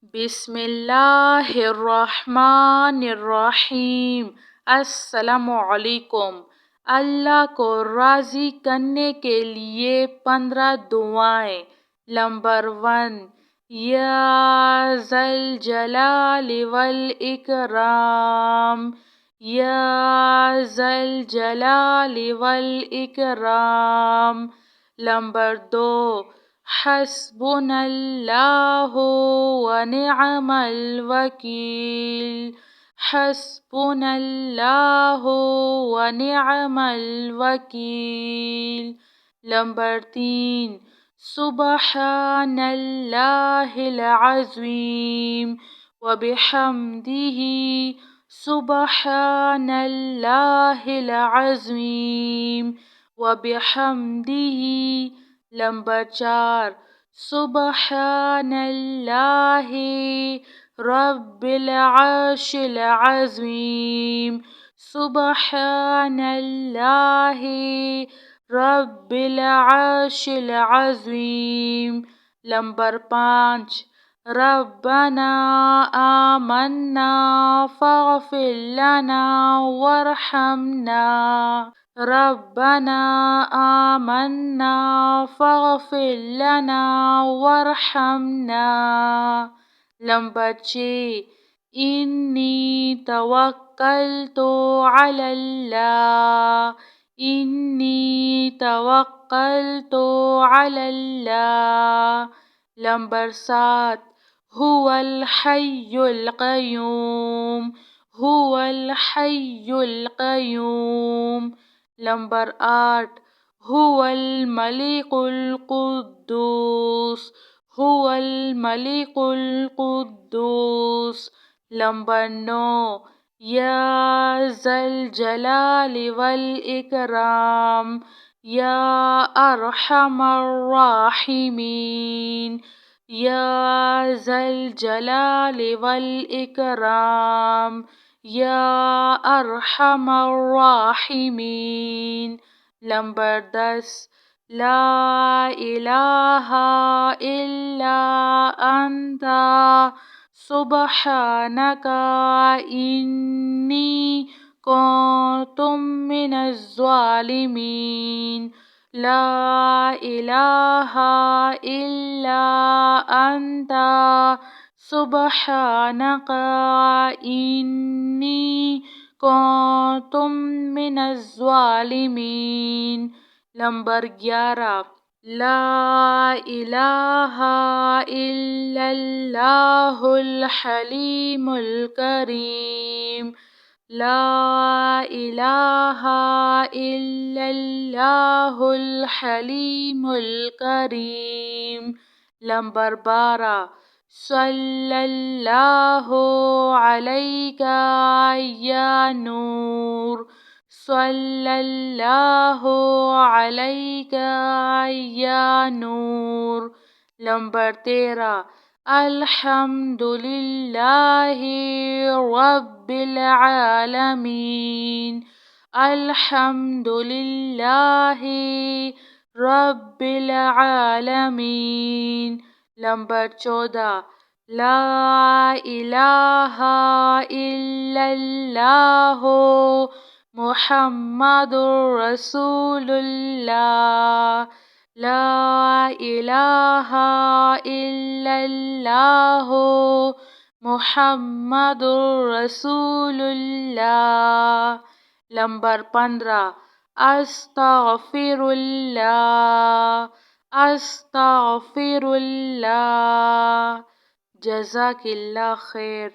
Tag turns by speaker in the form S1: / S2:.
S1: بسم اللہ الرحمن الرحیم۔ السلام علیکم۔ اللہ کو راضی کرنے کے لیے 15 دعائیں۔ نمبر 1، یا ذا الجلال والاکرام، یا ذا الجلال والاکرام۔ نمبر 2، حسبنا اللہ ونعم الوکیل، حسبنا اللہ ونعم الوکیل۔ نمبر 3، سبحان اللہ العظیم وبحمدہ، سبحان اللہ العظیم وبحمدہ۔ نمبر 4، سبحان اللہ رب العرش العظیم، سبحان اللہ رب العرش العظیم۔ نمبر 5، ربنا آمنا فاغفر لنا وارحمنا، ربنا آمنا فاغفر لنا وارحمنا۔ نمبر 6، انی توکلت علی اللہ، انی توکلت علی اللہ۔ نمبر 7، هو الحی القیوم، هو الحی القیوم۔ نمبر 8، هو الملک القدوس، هو الملک القدوس۔ نمبر 9، یا ذا الجلال والاکرام، یا ارحم الراحمین، یا ذا الجلال والاکرام، یا ارحم الراحمین۔ نمبر 10، لا الہ الا انت سبحانک انی کنت من الظالمین، لا الہ الا انت سبحانک انی کنت من الظالمین۔ نمبر 11، لا الہ الا اللہ الحلیم الکریم، لا الہ الا اللہ الحلیم الکریم۔ نمبر 12، صلی اللہ علیک یا نور، صلی اللہ علیک یا نور۔ نمبر 13، الحمد للہ رب العالمین، الحمد للہ رب العالمین۔ نمبر 14، لا الہ الا اللہ محمد رسول اللہ، لا الہ الا اللہ محمد رسول اللہ۔ نمبر 15، استغفر اللہ، استغفر اللہ۔ جزاک اللہ خیر۔